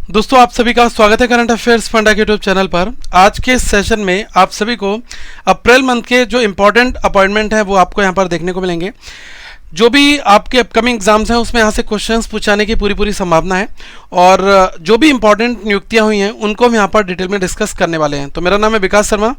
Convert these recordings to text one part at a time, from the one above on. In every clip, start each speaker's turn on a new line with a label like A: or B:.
A: दोस्तों आप सभी का स्वागत है करंट अफेयर्स फंडा के यूट्यूब चैनल पर। आज के सेशन में आप सभी को अप्रैल मंथ के जो इंपॉर्टेंट अपॉइंटमेंट है वो आपको यहाँ पर देखने को मिलेंगे। जो भी आपके अपकमिंग एग्जाम्स हैं उसमें यहाँ से क्वेश्चंस पूछाने की पूरी संभावना है और जो भी इंपॉर्टेंट नियुक्तियाँ हुई हैं उनको हम यहाँ पर डिटेल में डिस्कस करने वाले हैं। तो मेरा नाम है विकास शर्मा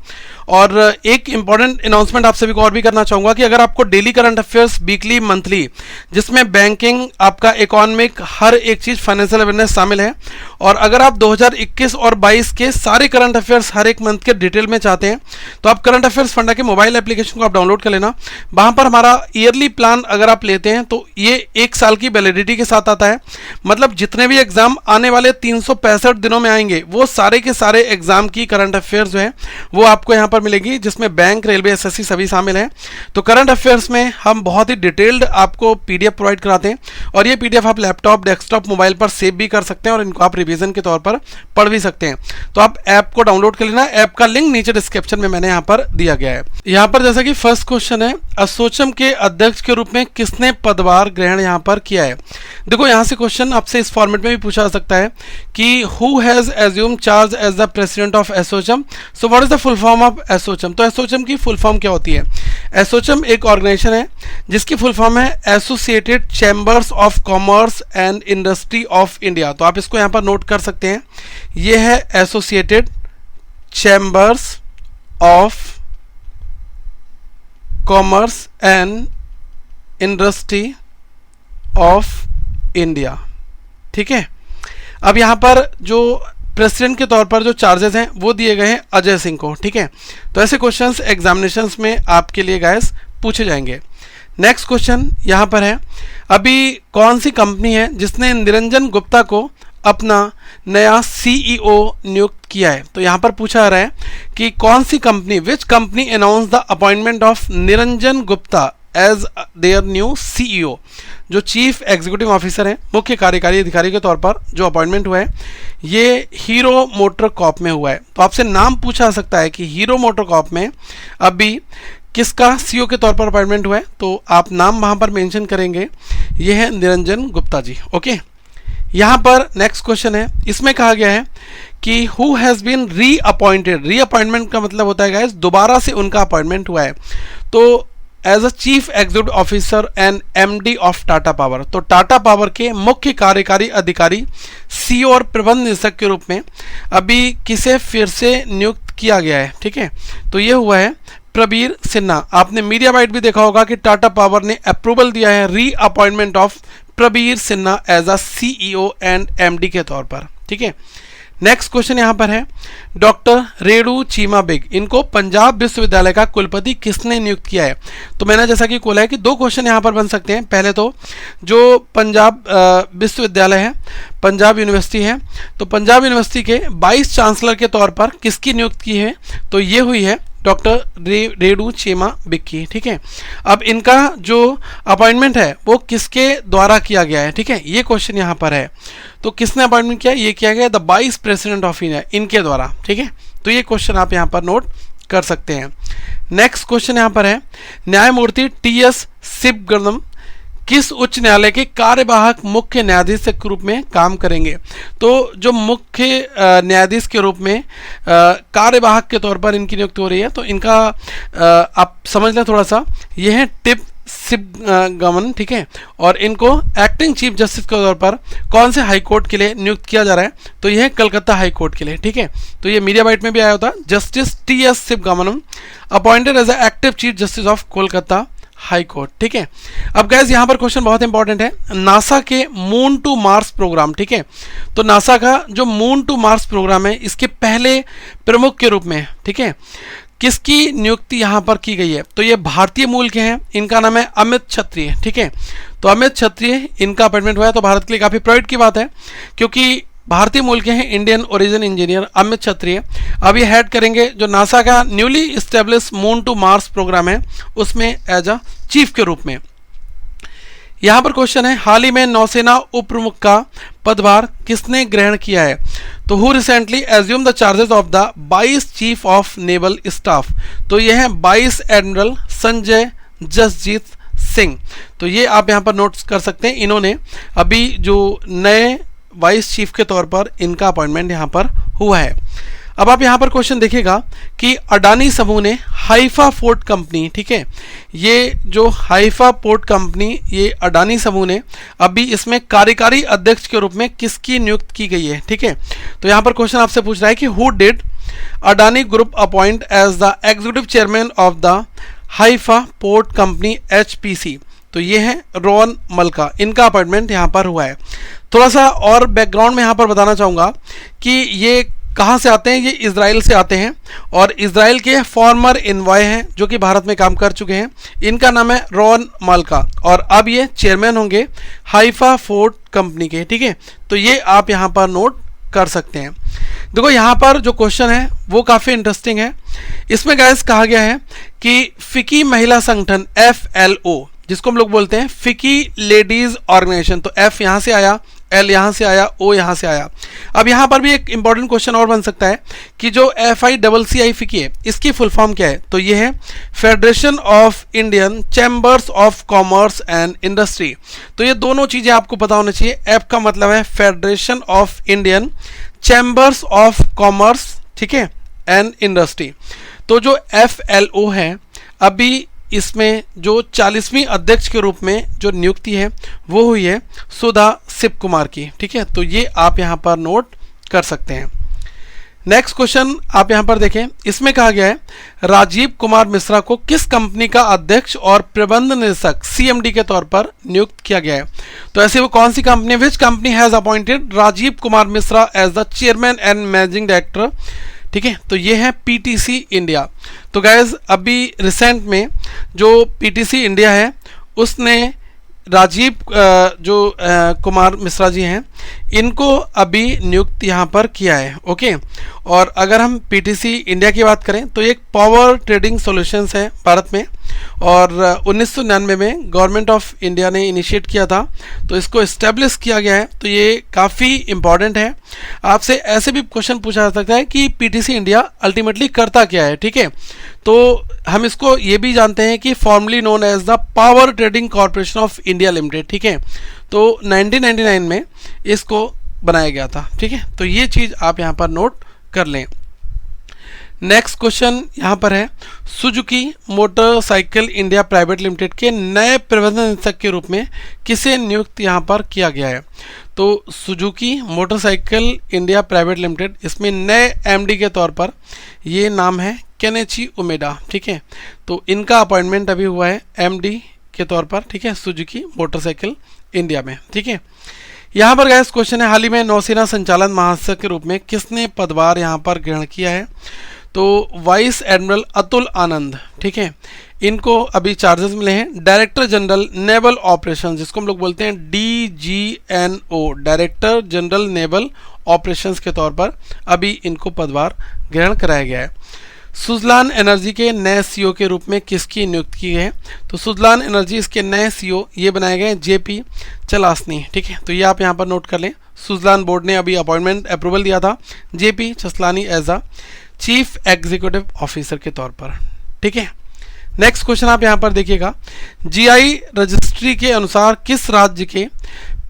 A: और एक इंपॉर्टेंट अनाउंसमेंट आप सभी को और भी करना चाहूँगा कि अगर आपको daily current affairs weekly monthly जिसमें बैंकिंग आपका इकोनॉमिक हर एक चीज़ फाइनेंशियल अवेयरनेस शामिल है और अगर आप 2021 और 22 के सारे करंट अफेयर्स हर एक मंथ के डिटेल में चाहते हैं तो आप करंट अफेयर्स फंडा के मोबाइल एप्लीकेशन को आप डाउनलोड कर लेना। वहाँ पर हमारा ईयरली प्लान अगर आप लेते हैं तो ये 1 साल की वैलिडिटी के साथ आता है। मतलब जितने भी एग्जाम आने वाले 365 दिनों में आएंगे वो सारे के सारे एग्जाम की करंट अफेयर्स जो है वो आपको यहाँ पर मिलेगी, जिसमें बैंक, रेलवे, एसएससी सभी शामिल हैं। तो करंट अफेयर्स में हम बहुत ही डिटेल्ड आपको पीडीएफ प्रोवाइड कराते हैं और ये पीडीएफ आप लैपटॉप, डेस्कटॉप, मोबाइल पर सेव भी कर सकते हैं और इनको आप रिवीजन के तौर पर पढ़ भी सकते हैं। तो आप ऐप को डाउनलोड कर लेना। ऐप का लिंक नीचे डिस्क्रिप्शन में मैंने यहाँ पर दिया गया है। यहाँ पर जैसा कि फर्स्ट क्वेश्चन है, एसोचैम के अध्यक्ष के रूप में किसने पदभार ग्रहण यहाँ पर किया है। देखो यहाँ से क्वेश्चन आपसे इस फॉर्मेट में भी पूछा जा सकता है कि who has assumed charge as the president of ASSOCHAM. So what is the full form of ASSOCHAM. तो एसोचैम की फुल फॉर्म क्या होती है। एसोचैम एक ऑर्गेनाइजेशन है जिसकी फुल फॉर्म है associated chambers of commerce and industry of India. तो आप इसको यहाँ पर नोट कर सकते हैं। ये है associated chambers of commerce and industry of India. ठीक है। अब यहाँ पर जो प्रेसिडेंट के तौर पर जो चार्जेस हैं वो दिए गए हैं अजय सिंह को। ठीक है। तो ऐसे क्वेश्चंस एग्जामिनेशंस में आपके लिए गाइस पूछे जाएंगे। नेक्स्ट क्वेश्चन यहाँ पर है, अभी कौन सी कंपनी है जिसने निरंजन गुप्ता को अपना नया सीईओ नियुक्त किया है। तो यहाँ पर पूछा रहा है कि कौन सी company, which company announce the appointment of Niranjan Gupta as their new CEO. जो चीफ एग्जीक्यूटिव ऑफिसर हैं, मुख्य कार्यकारी अधिकारी के तौर पर जो अपॉइंटमेंट हुआ है ये हीरो मोटर कॉर्प में हुआ है। तो आपसे नाम पूछा जा सकता है कि हीरो मोटर कॉर्प में अभी किसका सीईओ के तौर पर अपॉइंटमेंट हुआ है, तो आप नाम वहाँ पर मेंशन करेंगे। ये है निरंजन गुप्ता जी। ओके। यहाँ पर नेक्स्ट क्वेश्चन है, इसमें कहा गया है कि who has been reappointed. Reappointment का मतलब होता है गाइस दोबारा से उनका अपॉइंटमेंट हुआ है। तो as a chief executive officer and MD of Tata Power. तो टाटा पावर के मुख्य कार्यकारी अधिकारी, सीईओ और प्रबंध निदेशक के रूप में अभी किसे फिर से नियुक्त किया गया है। ठीक है। तो ये हुआ है प्रबीर सिन्हा। आपने मीडिया बाइट भी देखा होगा कि टाटा पावर ने अप्रूवल दिया है reappointment of Prabir Sinha as a CEO and MD के तौर पर। ठीक है। नेक्स्ट क्वेश्चन यहाँ पर है, डॉक्टर रेणु चीमा बेग, इनको पंजाब विश्वविद्यालय का कुलपति किसने नियुक्त किया है। तो मैंने जैसा कि बोला है कि 2 क्वेश्चन यहाँ पर बन सकते हैं। पहले तो जो पंजाब विश्वविद्यालय है, पंजाब यूनिवर्सिटी है, तो पंजाब यूनिवर्सिटी के 22 चांसलर के तौर पर किसकी नियुक्त की है, तो ये हुई है डॉक्टर रेणु चीमा बेग की। ठीक है। अब इनका जो अपॉइंटमेंट है वो किसके द्वारा किया गया है। ठीक है। ये क्वेश्चन यहाँ पर है। तो किसने अपॉइंटमेंट किया, ये किया गया the vice president of India, इनके द्वारा। ठीक है। तो ये क्वेश्चन आप यहाँ पर नोट कर सकते हैं। नेक्स्ट क्वेश्चन यहाँ पर है, न्यायमूर्ति टीएस सिब्बगनम किस उच्च न्यायालय के कार्यवाहक मुख्य न्यायाधीश के रूप में काम करेंगे। तो जो मुख्य न्यायाधीश के रूप में कार्यवाहक के तौर पर इनकी नियुक्ति हो रही है, तो इनका आप समझ लें थोड़ा सा, ये है टिप सिब्बगमन। ठीक है। और इनको एक्टिंग चीफ जस्टिस के तौर पर कौन से हाई कोर्ट के लिए नियुक्त किया जा रहा है, तो यह है कलकत्ता हाई कोर्ट के लिए। ठीक है। तो ये मीडिया बाइट में भी आया होता, justice TS Sivagnanam appointed as a active chief justice of Kolkata high court. ठीक है। अब गैस यहाँ पर क्वेश्चन बहुत इंपॉर्टेंट है, नासा के मून टू मार्स प्रोग्राम। ठीक है। तो नासा का जो मून टू मार्स प्रोग्राम है इसके पहले प्रमुख के रूप में, ठीक है, किसकी नियुक्ति यहाँ पर की गई है। तो ये भारतीय मूल के हैं, इनका नाम है अमित क्षत्रिय। ठीक है। तो अमित क्षत्रिय इनका अपॉइंटमेंट हुआ है। तो भारत के लिए काफ़ी प्राउड की बात है क्योंकि भारतीय मूल के हैं Indian origin engineer Amit Kshatriya. अब ये हेड करेंगे जो नासा का newly establish moon to Mars program है उसमें एज अ चीफ के रूप में। यहाँ पर क्वेश्चन है, हाल ही में नौसेना उप प्रमुख का पदभार किसने ग्रहण किया है। तो who recently assume the charges of the vice chief of naval staff. तो ये है वाइस एडमिरल संजय जसजीत सिंह। तो ये आप यहाँ पर नोट कर सकते हैं। इन्होंने अभी जो नए वाइस चीफ के तौर पर इनका अपॉइंटमेंट यहाँ पर हुआ है। अब आप यहाँ पर क्वेश्चन देखिएगा कि अडानी समूह ने हाइफा पोर्ट कंपनी, ठीक है, ये जो हाइफा पोर्ट कंपनी, ये अडानी समूह ने अभी इसमें कार्यकारी अध्यक्ष के रूप में किसकी नियुक्त की गई है, ठीक है। तो यहाँ पर क्वेश्चन आपसे पूछ रहा है कि who did Adani group appoint as the executive chairman of the Haifa port company HPC। तो ये है रोहन मल्का, इनका अपॉइंटमेंट यहाँ पर हुआ है। थोड़ा सा और बैकग्राउंड में यहाँ पर बताना चाहूँगा कि ये कहाँ से आते हैं, ये इजराइल से आते हैं और इजराइल के फॉर्मर एनवॉय हैं जो कि भारत में काम कर चुके हैं। इनका नाम है रोहन मल्का और अब ये चेयरमैन होंगे हाइफा पोर्ट कंपनी के, ठीक है। तो ये आप यहाँ पर नोट कर सकते हैं। देखो यहाँ पर जो क्वेश्चन है वो काफ़ी इंटरेस्टिंग है। इसमें गाइस कहा गया है कि फिकी महिला संगठन FLO, जिसको हम लोग बोलते हैं फिकी लेडीज ऑर्गेनाइजेशन, तो F यहाँ से आया, L यहाँ से आया, O यहाँ से आया। अब यहाँ पर भी एक इंपॉर्टेंट क्वेश्चन और बन सकता है कि जो FICCI फिकी है, इसकी फुल फॉर्म क्या है। तो ये है federation of Indian chambers of commerce and industry. तो ये दोनों चीज़ें आपको पता होना चाहिए। F का मतलब है federation of Indian chambers of commerce, ठीक है, एंड इंडस्ट्री। तो जो FLO है, अभी इसमें जो 40वीं अध्यक्ष के रूप में जो नियुक्ति है वो हुई है सुधा शिव कुमार की, ठीक है। तो ये आप यहाँ पर नोट कर सकते हैं। नेक्स्ट क्वेश्चन आप यहाँ पर देखें, इसमें कहा गया है राजीव कुमार मिश्रा को किस कंपनी का अध्यक्ष और प्रबंध निदेशक CMD के तौर पर नियुक्त किया गया है। तो ऐसे वो कौन सी company, which company has appointed Rajiv Kumar Mishra as the chairman and managing director, ठीक है। तो ये है PTC इंडिया। तो गाइज अभी रिसेंट में जो PTC इंडिया है उसने राजीव कुमार मिश्रा जी हैं, इनको अभी नियुक्त यहाँ पर किया है, ओके। और अगर हम PTC इंडिया की बात करें तो एक पावर ट्रेडिंग सॉल्यूशंस है भारत में और 1999 में गवर्नमेंट ऑफ इंडिया ने इनिशिएट किया था, तो इसको इस्टेब्लिश किया गया है। तो ये काफ़ी इम्पॉर्टेंट है। आपसे ऐसे भी क्वेश्चन पूछा जा सकता है कि PTC इंडिया अल्टीमेटली करता क्या है, ठीक है। तो हम इसको ये भी जानते हैं कि formally known as the Power Trading Corporation of India Limited, ठीक है। तो 1999 में इसको बनाया गया था, ठीक है। तो ये चीज़ आप यहाँ पर नोट कर लें। नेक्स्ट क्वेश्चन यहाँ पर है, Suzuki motorcycle India private limited के नए प्रबंधन निदेशक के रूप में किसे नियुक्त यहाँ पर किया गया है। तो Suzuki motorcycle India private limited, इसमें नए MD के तौर पर ये नाम है केनेची उमेडा, ठीक है। तो इनका अपॉइंटमेंट अभी हुआ है MD के तौर पर, ठीक है, सुजुकी मोटरसाइकिल इंडिया में, ठीक है। यहाँ पर गैस क्वेश्चन है, हाल ही में नौसेना संचालन महानिदेशक के रूप में किसने पदभार यहाँ पर ग्रहण किया है। तो वाइस एडमिरल अतुल आनंद, ठीक है, इनको अभी चार्जेस मिले हैं डायरेक्टर जनरल नेवल ऑपरेशंस, जिसको हम लोग बोलते हैं DGNO, director general naval operations के तौर पर अभी इनको पदभार ग्रहण कराया गया है। सुजलान एनर्जी के नए CEO के रूप में किसकी नियुक्ति की है। तो सुजलान एनर्जी इसके नए CEO ये बनाए गए JP चलासनी, ठीक है। तो ये आप यहाँ पर नोट कर लें। सुजलान बोर्ड ने अभी अपॉइंटमेंट अप्रूवल दिया था JP Chalasani as a chief executive officer के तौर पर, ठीक है। नेक्स्ट क्वेश्चन आप यहाँ पर देखिएगा, GI रजिस्ट्री के अनुसार किस राज्य के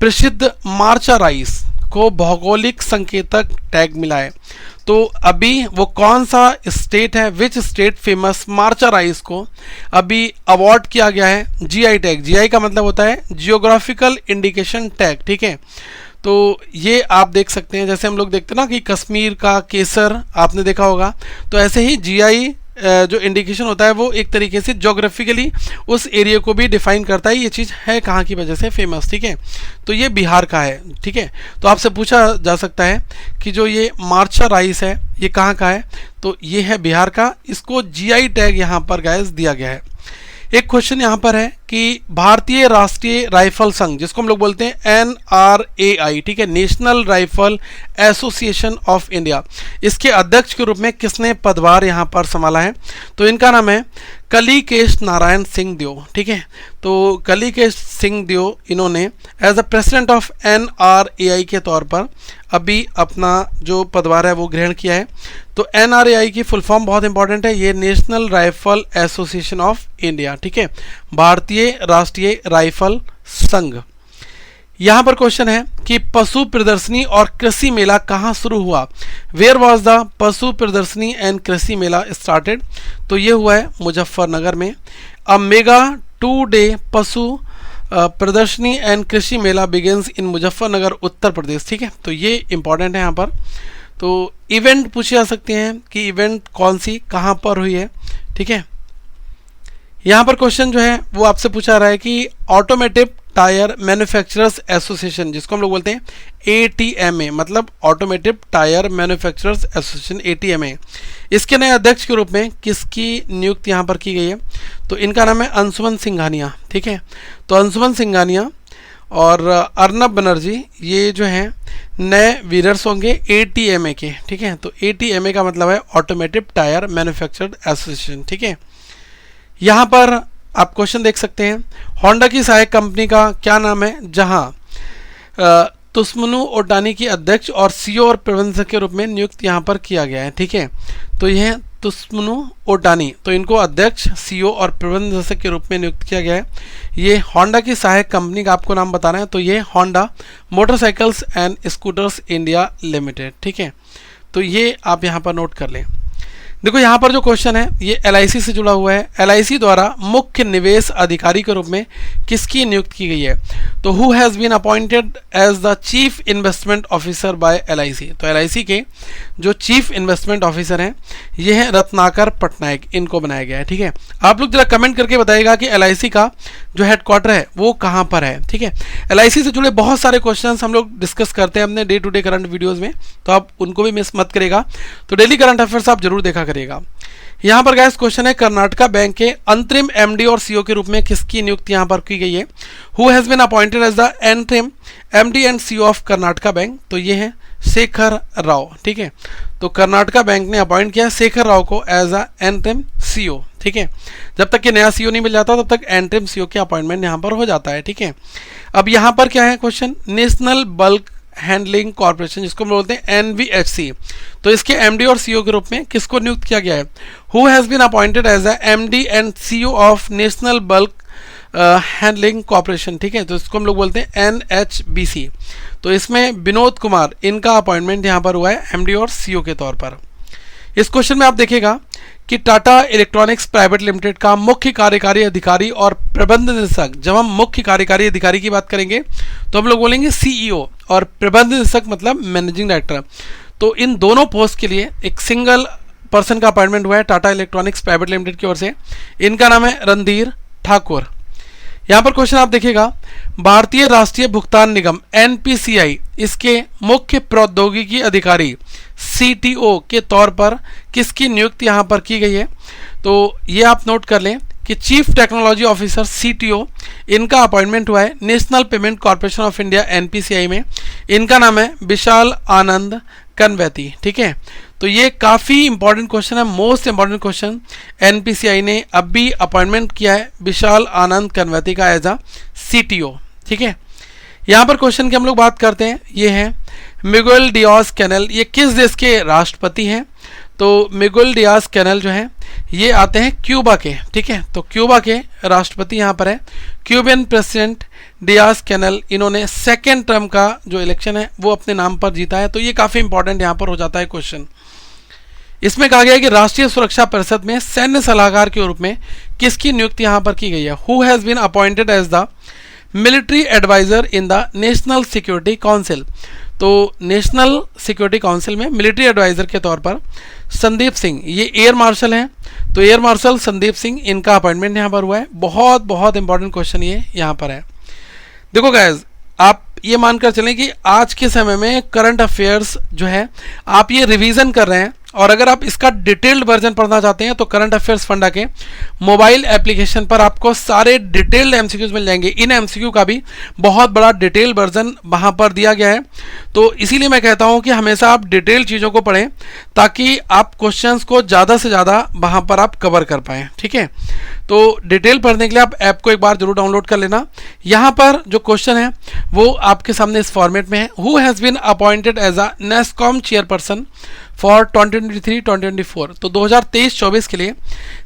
A: प्रसिद्ध मार्चा राइस को भौगोलिक संकेतक टैग मिला है। तो अभी वो कौन सा स्टेट है, विच स्टेट फेमस मार्चा राइस को अभी अवार्ड किया गया है GI टैग। GI का मतलब होता है जियोग्राफिकल इंडिकेशन टैग, ठीक है। तो ये आप देख सकते हैं, जैसे हम लोग देखते हैं ना कि कश्मीर का केसर आपने देखा होगा, तो ऐसे ही GI जो इंडिकेशन होता है वो एक तरीके से ज्योग्राफिकली उस एरिया को भी डिफाइन करता है, ये चीज़ है कहाँ की वजह से फेमस, ठीक है। तो ये बिहार का है, ठीक है। तो आपसे पूछा जा सकता है कि जो ये मार्चा राइस है ये कहाँ का है, तो ये है बिहार का। इसको GI टैग यहाँ पर गाइस दिया गया है। एक क्वेश्चन यहाँ पर है कि भारतीय राष्ट्रीय राइफल संघ, जिसको हम लोग बोलते हैं NRAI, ठीक है, national rifle association of India, इसके अध्यक्ष के रूप में किसने पदभार यहाँ पर संभाला है। तो इनका नाम है कलीकेश नारायण सिंह देव, ठीक है। तो कलीकेश सिंह देव इन्होंने as a president of NRAI के तौर पर अभी अपना जो पदभार है वो ग्रहण किया है। तो NRAI की फुल फॉर्म बहुत इंपॉर्टेंट है, ये national rifle association of India, ठीक है, भारतीय राष्ट्रीय राइफल संघ। यहां पर क्वेश्चन है कि पशु प्रदर्शनी और कृषि मेला कहां शुरू हुआ? वेयर वॉज द पशु प्रदर्शनी एंड कृषि मेला स्टार्टेड? तो ये हुआ है मुजफ्फरनगर में। अ मेगा 2 डे पशु प्रदर्शनी एंड कृषि मेला बिगिंस इन मुजफ्फरनगर उत्तर प्रदेश। ठीक है, तो ये इंपॉर्टेंट है यहाँ पर। तो इवेंट पूछे जा सकते हैं कि इवेंट कौन सी कहाँ पर हुई है। ठीक है, यहाँ पर क्वेश्चन जो है वो आपसे पूछा रहा है कि ऑटोमेटिव टायर मैन्युफैक्चरर्स एसोसिएशन, जिसको हम लोग बोलते हैं ATMA, मतलब automotive tyre manufacturers association ATMA, इसके नए अध्यक्ष के रूप में किसकी नियुक्ति यहाँ पर की गई है? तो इनका नाम है अंशुमन सिंघानिया। ठीक है, तो अंशुमन सिंघानिया और अर्नब बनर्जी ये जो हैं नए वीरर्स होंगे ATMA के। ठीक है, तो ATMA का मतलब है ऑटोमेटिव टायर मैन्युफैक्चरर्स एसोसिएशन। ठीक है, यहाँ पर आप क्वेश्चन देख सकते हैं, होंडा की सहायक कंपनी का क्या नाम है, जहां तुस्मनु ओटानी की अध्यक्ष और CEO और प्रबंधक के रूप में नियुक्त यहाँ पर किया गया है। ठीक है, तो यह तुस्मनु ओटानी, तो इनको अध्यक्ष CEO और प्रबंधक के रूप में नियुक्त किया गया है। ये होंडा की सहायक कंपनी का आपको नाम बताना है, तो ये Honda motorcycles and scooters India Limited. ठीक है, तो ये आप यहाँ पर नोट कर लें। देखो यहाँ पर जो क्वेश्चन है ये LIC से जुड़ा हुआ है। LIC द्वारा मुख्य निवेश अधिकारी के रूप में किसकी नियुक्ति की गई है? तो who has been appointed as the chief investment officer by LIC? तो LIC के जो चीफ इन्वेस्टमेंट ऑफिसर हैं ये हैं रत्नाकर पटनायक, इनको बनाया गया है। ठीक है, आप लोग जरा कमेंट करके बताइएगा कि LIC का जो हेडक्वार्टर है वो कहाँ पर है। ठीक है, LIC से जुड़े बहुत सारे क्वेश्चन हम लोग डिस्कस करते हैं अपने day to day current videos में, तो आप उनको भी मिस मत करेगा। तो डेली करंट अफेयर्स आप जरूर देखा करिएगा। यहाँ पर गाइस क्वेश्चन है, कर्नाटका बैंक के अंतरिम MD और CEO के रूप में किसकी नियुक्ति यहाँ पर की गई है? Who has been appointed as the interim MD and CEO of Karnataka Bank? तो ये है शेखर राव। ठीक है, तो कर्नाटका बैंक ने अपॉइंट किया शेखर राव को एज अ इंटरिम CEO। ठीक है, जब तक कि नया CEO नहीं मिल जाता तब तक इंटरिम CEO के अपॉइंटमेंट यहाँ पर हो जाता है। ठीक है, अब यहाँ पर क्या है question, national Bulk Handling corporation, जिसको हम बोलते हैं NBHC, तो इसके MD और CEO के रूप में किसको नियुक्त किया गया है? Who has been appointed as a MD and CEO of National Bulk Handling Corporation. ठीक है, तो इसको हम लोग बोलते हैं NHBC। तो इसमें विनोद कुमार, इनका अपॉइंटमेंट यहाँ पर हुआ है MD और CEO के तौर पर। इस क्वेश्चन में आप देखिएगा कि टाटा इलेक्ट्रॉनिक्स प्राइवेट लिमिटेड का मुख्य कार्यकारी अधिकारी और प्रबंध निदेशक, जब हम मुख्य कार्यकारी अधिकारी की बात करेंगे तो हम लोग बोलेंगे CEO, और प्रबंध निदेशक मतलब मैनेजिंग डायरेक्टर। तो इन दोनों पोस्ट के लिए एक सिंगल पर्सन का अपॉइंटमेंट हुआ है टाटा इलेक्ट्रॉनिक्स प्राइवेट लिमिटेड की ओर से। इनका नाम है रणधीर ठाकुर। यहाँ पर क्वेश्चन आप देखिएगा, भारतीय राष्ट्रीय भुगतान निगम NPCI, इसके मुख्य प्रौद्योगिकी अधिकारी CTO के तौर पर किसकी नियुक्ति यहाँ पर की गई है? तो ये आप नोट कर लें कि चीफ टेक्नोलॉजी ऑफिसर CTO, इनका अपॉइंटमेंट हुआ है national payment corporation of India NPCI में। इनका नाम है विशाल आनंद कनवैती। ठीक है, तो ये काफ़ी इंपॉर्टेंट क्वेश्चन है, मोस्ट इंपॉर्टेंट क्वेश्चन। NPCI ने अभी अपॉइंटमेंट किया है विशाल आनंद कनवैती का एज अ CTO। ठीक है, यहाँ पर क्वेश्चन की हम लोग बात करते हैं, ये है मिगुएल डियाज कैनेल, ये किस देश के राष्ट्रपति हैं? तो मिगुएल डियाज कैनेल जो है ये आते हैं क्यूबा के। ठीक है, तो क्यूबा के राष्ट्रपति यहाँ पर है क्यूबियन प्रेसिडेंट डियाज कैनेल। इन्होंने सेकेंड टर्म का जो इलेक्शन है वो अपने नाम पर जीता है। तो ये काफ़ी इंपॉर्टेंट यहाँ पर हो जाता है क्वेश्चन। इसमें कहा गया है कि राष्ट्रीय सुरक्षा परिषद में सैन्य सलाहकार के रूप में किसकी नियुक्ति यहाँ पर की गई है? Who has been appointed as the military adviser in the national security council? तो नेशनल सिक्योरिटी काउंसिल में मिलिट्री एडवाइजर के तौर पर संदीप सिंह, ये एयर मार्शल हैं, तो एयर मार्शल संदीप सिंह, इनका अपॉइंटमेंट यहाँ पर हुआ है। बहुत बहुत इंपॉर्टेंट क्वेश्चन ये यहाँ पर है। देखो गाइज, आप ये मानकर चलें कि आज के समय में करंट अफेयर्स जो है आप ये रिवीजन कर रहे हैं, और अगर आप इसका डिटेल्ड वर्जन पढ़ना चाहते हैं तो करंट अफेयर्स फंडा के मोबाइल एप्लीकेशन पर आपको सारे डिटेल्ड MCQs मिल जाएंगे। इन MCQ का भी बहुत बड़ा डिटेल वर्जन वहाँ पर दिया गया है। तो इसीलिए मैं कहता हूँ कि हमेशा आप डिटेल चीज़ों को पढ़ें ताकि आप क्वेश्चंस को ज़्यादा से ज़्यादा वहाँ पर आप कवर कर पाएँ। ठीक है, तो डिटेल पढ़ने के लिए आप ऐप को एक बार जरूर डाउनलोड कर लेना। यहाँ पर जो क्वेश्चन है वो आपके सामने इस फॉर्मेट में है। Who has been appointed as a NASSCOM chairperson for 2023-2024। तो 2023-24 के लिए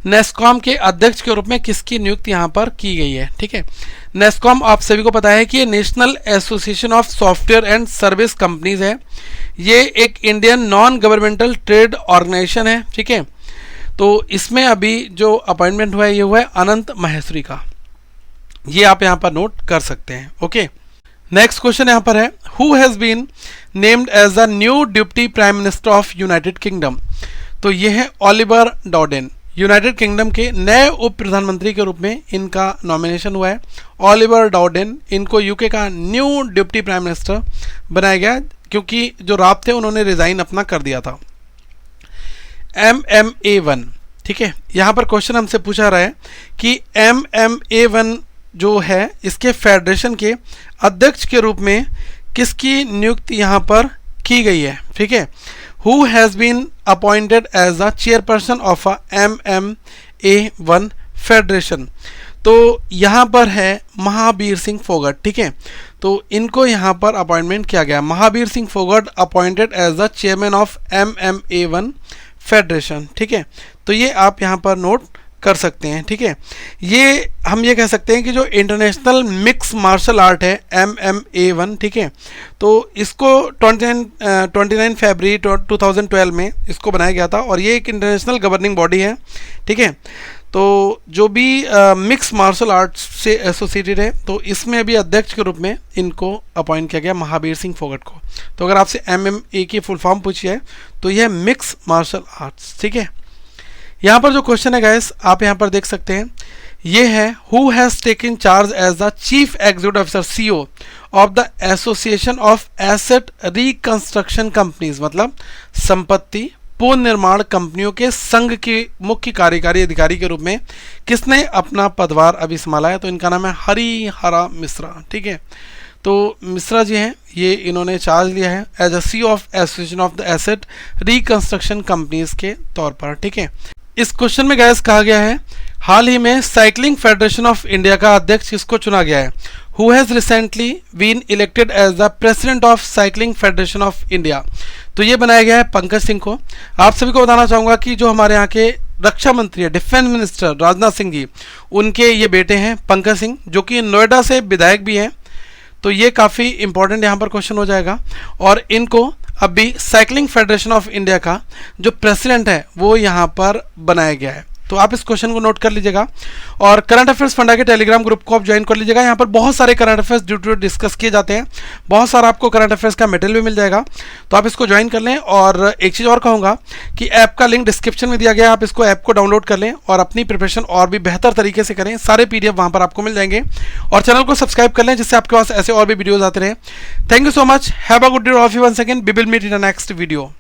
A: नेस्कॉम के अध्यक्ष के रूप में किसकी नियुक्ति यहाँ पर की गई है, ठीक है। नेस्कॉम आप सभी को पता है कि ये national association of software and service companies है। ये एक Indian non governmental trade organisation है, ठीक है। तो इसमें अभी जो अपॉइंटमेंट हुआ है ये हुआ है अनंत महेश्वरी का, ये आप यहाँ पर नोट कर सकते हैं। ओके, नेक्स्ट क्वेश्चन यहाँ पर है, who has been named as the new deputy prime minister of United Kingdom. तो ये है ओलिवर डॉडेन, यूनाइटेड किंगडम के नए उप प्रधानमंत्री के रूप में इनका नॉमिनेशन हुआ है। ओलिवर डॉडेन, इनको यूके का न्यू डिप्टी प्राइम मिनिस्टर बनाया गया क्योंकि जो राब थे उन्होंने रिजाइन अपना कर दिया था। MMA1, ठीक है। यहाँ पर क्वेश्चन हमसे पूछा रहा है कि MMA1 जो है इसके फेडरेशन के अध्यक्ष के रूप में किसकी नियुक्ति यहाँ पर की गई है, ठीक है। Who has been appointed as the chairperson of a MMA1 federation. तो यहाँ पर है महाबीर सिंह फोगट, ठीक है। तो इनको यहाँ पर अपॉइंटमेंट किया गया, Mahabir Singh Phogat appointed as the chairman of MMA1 federation, ठीक है। तो ये आप यहाँ पर नोट कर सकते हैं, ठीक है। ये हम ये कह सकते हैं कि जो इंटरनेशनल मिक्स मार्शल आर्ट है MMA1, ठीक है। तो इसको 29 फरवरी 2012 में इसको बनाया गया था और ये एक इंटरनेशनल गवर्निंग बॉडी है, ठीक है। तो जो भी मिक्स मार्शल आर्ट से एसोसिएटेड है, तो इसमें अभी अध्यक्ष के रूप में इनको अपॉइंट किया गया महाबीर सिंह फोगट को। तो अगर आपसे MMA की फुल फॉर्म पूछी है तो यह मिक्स मार्शल आर्ट्स, ठीक है। यहाँ पर जो क्वेश्चन है गाइस आप यहाँ पर देख सकते हैं, ये है who has taken charge as the chief executive officer CO of the association of asset reconstruction companies, मतलब संपत्ति पुनर्निर्माण कंपनियों के संघ के मुख्य कार्यकारी अधिकारी के रूप में किसने अपना पदभार अभी संभाला है। तो इनका नाम है हरिहरा मिश्रा, ठीक है। तो मिश्रा जी हैं, ये इन्होंने चार्ज लिया है as a CEO of association of the asset reconstruction companies के तौर पर, ठीक है। इस क्वेश्चन में गाइस कहा गया है हाल ही में साइकिलिंग फेडरेशन ऑफ इंडिया का अध्यक्ष किसको चुना गया है। Who has recently been elected as the president of cycling federation of India. तो ये बनाया गया है पंकज सिंह को। आप सभी को बताना चाहूँगा कि जो हमारे यहाँ के रक्षा मंत्री है, डिफेंस मिनिस्टर राजनाथ सिंह जी, उनके ये बेटे हैं पंकज सिंह, जो कि नोएडा से विधायक भी हैं। तो ये काफ़ी इंपॉर्टेंट यहाँ पर क्वेश्चन हो जाएगा और इनको अभी साइकिलिंग फेडरेशन ऑफ इंडिया का जो प्रेसिडेंट है वो यहाँ पर बनाया गया है। तो आप इस क्वेश्चन को नोट कर लीजिएगा और करंट अफेयर्स फंडा के टेलीग्राम ग्रुप को आप ज्वाइन कर लीजिएगा। यहाँ पर बहुत सारे करंट अफेयर्स ड्यू डिस्कस किए जाते हैं, बहुत सारा आपको करंट अफेयर्स का मटेरियल भी मिल जाएगा। तो आप इसको ज्वाइन कर लें और एक चीज़ और कहूँगा कि ऐप का लिंक डिस्क्रिप्शन में दिया गया है, आप इसको ऐप को डाउनलोड कर लें और अपनी प्रिपरेशन और भी बेहतर तरीके से करें। सारे PDF वहाँ पर आपको मिल जाएंगे और चैनल को सब्सक्राइब कर लें जिससे आपके पास ऐसे और भी वीडियोज़ आते रहें। Thank you so much, have a good day of you once again, we will meet in the next video.